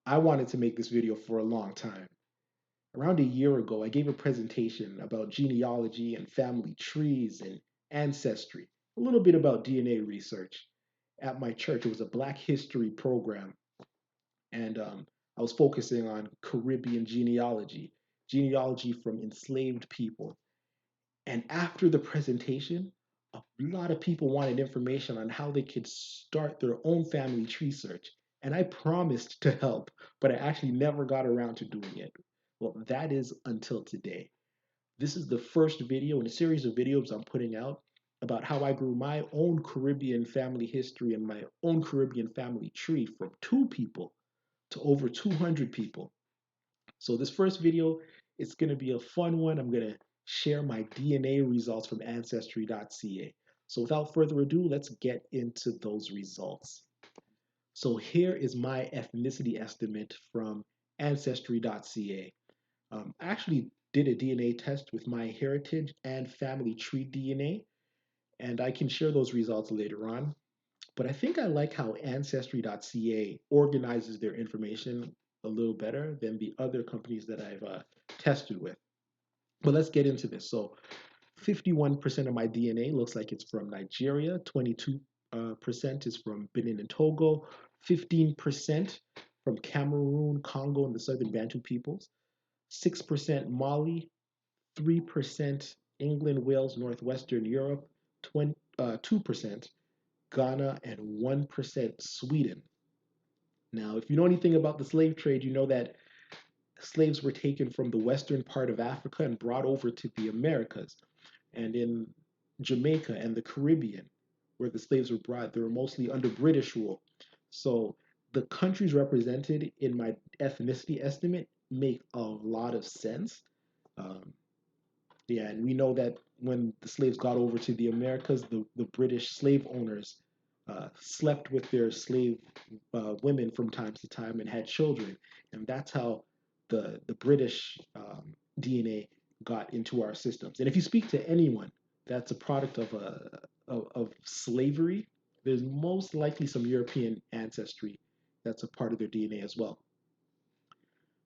I wanted to make this video for a long time. Around a year ago, I gave a presentation about genealogy and family trees and ancestry, a little bit about DNA research at my church. It was a Black History program, and I was focusing on Caribbean genealogy, genealogy from enslaved people. And after the presentation, a lot of people wanted information on how they could start their own family tree search. And I promised to help, but I actually never got around to doing it. Well, that is until today. This is the first video in a series of videos I'm putting out about how I grew my own Caribbean family history and my own Caribbean family tree from 2 people to over 200 people. So this first video, it's going to be a fun one. I'm going to share my DNA results from Ancestry.ca. So without further ado, let's get into those results. So here is my ethnicity estimate from Ancestry.ca. I actually did a DNA test with my heritage and family tree DNA, and I can share those results later on. But I think I like how Ancestry.ca organizes their information a little better than the other companies that I've tested with. But let's get into this. So 51% of my DNA looks like it's from Nigeria, 22% is from Benin and Togo, 15% from Cameroon, Congo, and the Southern Bantu peoples, 6% Mali, 3% England, Wales, Northwestern Europe, 2% Ghana, and 1% Sweden. Now, if you know anything about the slave trade, you know that slaves were taken from the western part of Africa and brought over to the Americas. And in Jamaica and the Caribbean, where the slaves were brought, they were mostly under British rule. So the countries represented in my ethnicity estimate make a lot of sense. Um, yeah, and we know that when the slaves got over to the Americas, the British slave owners slept with their slave women from time to time and had children, and that's how the British DNA got into our systems. And if you speak to anyone that's a product of slavery, there's most likely some European ancestry that's a part of their DNA as well.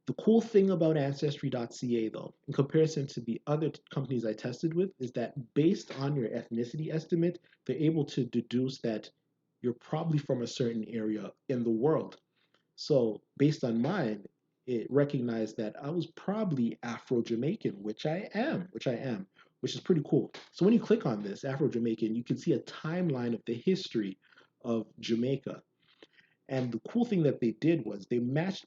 The cool thing about Ancestry.ca, though, in comparison to the other companies I tested with, is that based on your ethnicity estimate, they're able to deduce that you're probably from a certain area in the world. So, based on mine, it recognized that I was probably Afro-Jamaican, which is pretty cool. So when you click on this, Afro-Jamaican, you can see a timeline of the history of Jamaica. And the cool thing that they did was they matched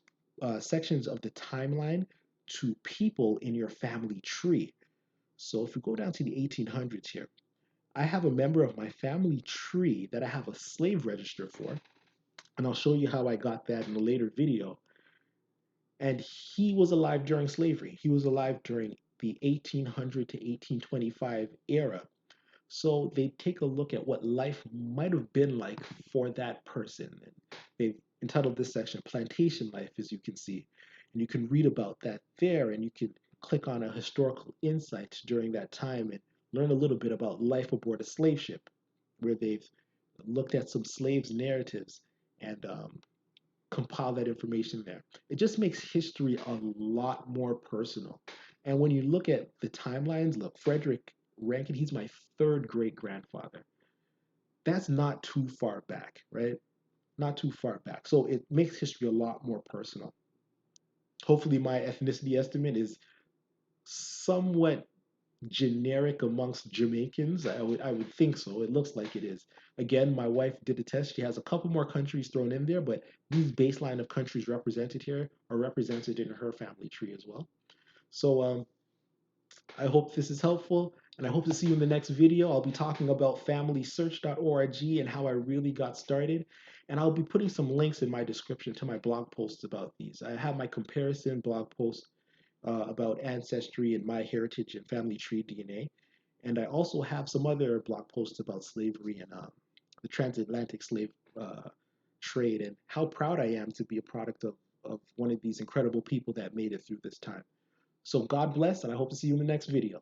sections of the timeline to people in your family tree. So if we go down to the 1800s here, I have a member of my family tree that I have a slave register for, and I'll show you how I got that in a later video. And he was alive during slavery. He was alive during the 1800 to 1825 era. So they take a look at what life might have been like for that person. And they've entitled this section Plantation Life, as you can see. And you can read about that there, and you can click on a historical insight during that time and learn a little bit about life aboard a slave ship, where they've looked at some slaves' narratives and compile that information there. It just makes history a lot more personal. And when you look at the timelines, look, Frederick Rankin, he's my third great grandfather. That's not too far back, right? Not too far back. So it makes history a lot more personal. Hopefully, my ethnicity estimate is somewhat generic amongst Jamaicans. I would think so. It looks like it is. Again, my wife did a test. She has a couple more countries thrown in there, but these baseline of countries represented here are represented in her family tree as well. So I hope this is helpful, and I hope to see you in the next video. I'll be talking about familysearch.org and how I really got started. And I'll be putting some links in my description to my blog posts about these. I have my comparison blog post about ancestry and my heritage and family tree DNA. And I also have some other blog posts about slavery and the transatlantic slave trade and how proud I am to be a product of one of these incredible people that made it through this time. So God bless, and I hope to see you in the next video.